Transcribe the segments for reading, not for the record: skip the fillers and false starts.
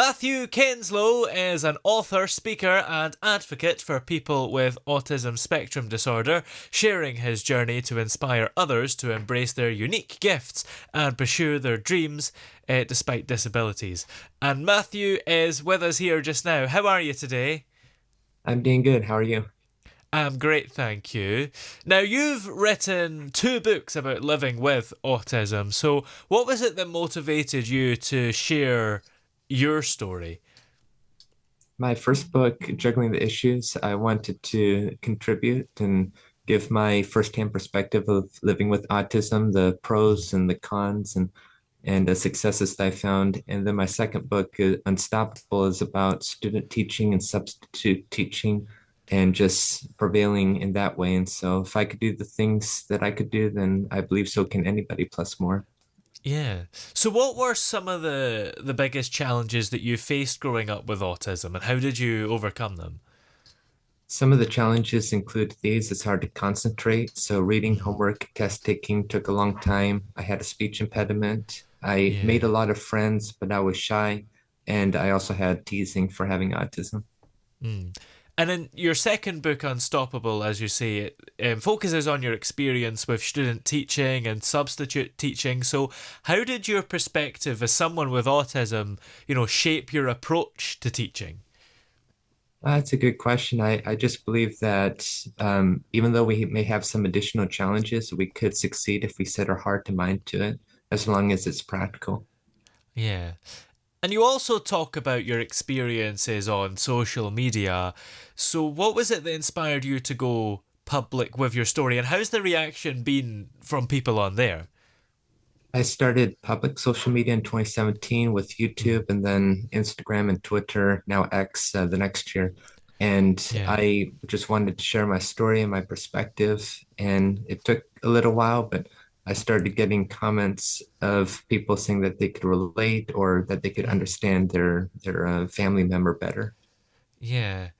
Matthew Kenslow is an author, speaker, and advocate for people with autism spectrum disorder, sharing his journey to inspire others to embrace their unique gifts and pursue their dreams despite disabilities. And Matthew is with us here just now. How are you today? I'm doing good. How are you? I'm great, thank you. Now, you've written two books about living with autism. So, what was it that motivated you to share your story? My first book, Juggling the Issues, I wanted to contribute and give my firsthand perspective of living with autism, the pros and the cons and the successes that I found. And then my second book, Unstoppable, is about student teaching and substitute teaching and just prevailing in that way. And so if I could do the things that I could do, then I believe so can anybody plus more. Yeah. So, what were some of the biggest challenges that you faced growing up with autism, and how did you overcome them? Some of the challenges include these. It's hard to concentrate. So reading, Mm. homework, test taking took a long time. I had a speech impediment. I made a Yeah. lot of friends, but I was shy. And I also had teasing for having autism. Mm. And in your second book, Unstoppable, as you say, it focuses on your experience with student teaching and substitute teaching. So, how did your perspective as someone with autism, shape your approach to teaching? That's a good question. I just believe that even though we may have some additional challenges, we could succeed if we set our heart and mind to it, as long as it's practical. Yeah. And you also talk about your experiences on social media. So, what was it that inspired you to go public with your story, and how's the reaction been from people on there? I started public social media in 2017 with Mm. YouTube and then Instagram and Twitter, now X, the next year. And Yeah. I just wanted to share my story and my perspective. And it took a little while, but I started getting comments of people saying that they could relate or that they could Mm. understand their family member better. Yeah.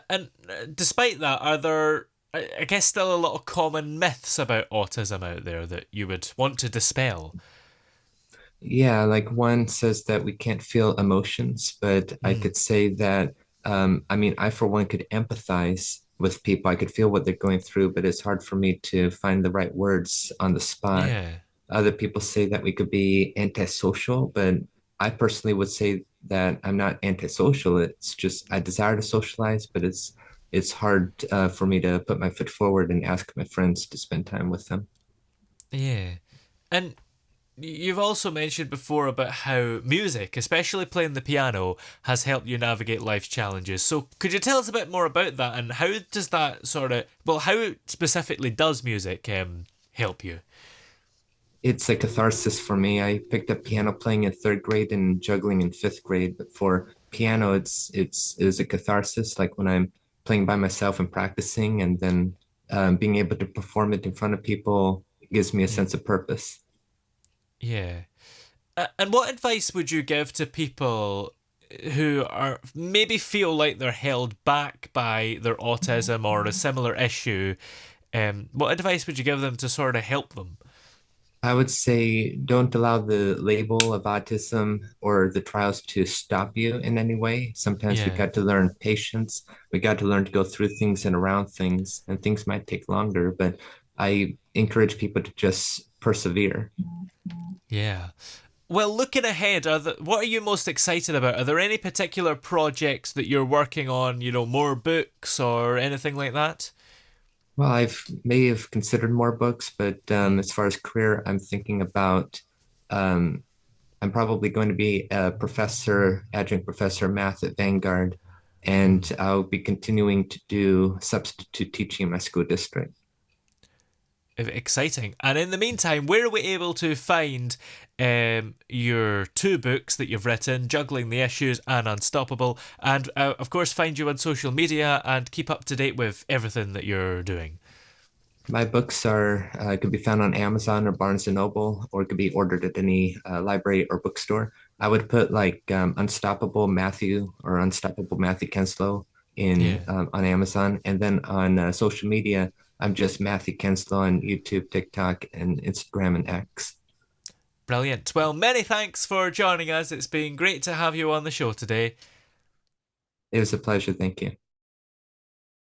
And despite that, are there, I guess, still a lot of common myths about autism out there that you would want to dispel? Yeah, like one says that we can't feel emotions, but I Mm. could say that, I mean, I for one could empathize with people. I could feel what they're going through, but it's hard for me to find the right words on the spot. Yeah. Other people say that we could be antisocial, but I personally would say that I'm not antisocial. It's just I desire to socialize, but it's hard for me to put my foot forward and ask my friends to spend time with them. Yeah. And you've also mentioned before about how music, especially playing the piano, has helped you navigate life's challenges. So, could you tell us a bit more about that and how does that how specifically does music help you? It's a catharsis for me. I picked up piano playing in third grade and juggling in fifth grade. But for piano, it is a catharsis. Like when I'm playing by myself and practicing, and then being able to perform it in front of people gives me a Mm, sense of purpose. yeah. And what advice would you give to people who are maybe feel like they're held back by their autism or a similar issue? What advice would you give them to sort of help them? I would say don't allow the label of autism or the trials to stop you in any way. Sometimes we Yeah. got to learn patience. We got to learn to go through things and around things, and things might take longer, but I encourage people to just persevere. Yeah. Well, looking ahead, what are you most excited about? Are there any particular projects that you're working on? More books or anything like that? Well, I've may have considered more books, but Mm. as far as career, I'm thinking about um, I'm probably going to be a professor, adjunct professor of math at Vanguard, Mm. and I'll be continuing to do substitute teaching in my school district. Exciting. And in the meantime, where are we able to find your two books that you've written, Juggling the Issues and Unstoppable, and of course, find you on social media and keep up to date with everything that you're doing? My books are could be found on Amazon or Barnes and Noble, or could be ordered at any library or bookstore. I would put like Unstoppable Matthew or Unstoppable Matthew Kenslow in Yeah. on Amazon, and then on social media, I'm just Matthew Kenslow on YouTube, TikTok, and Instagram and X. Brilliant. Well, many thanks for joining us. It's been great to have you on the show today. It was a pleasure. Thank you.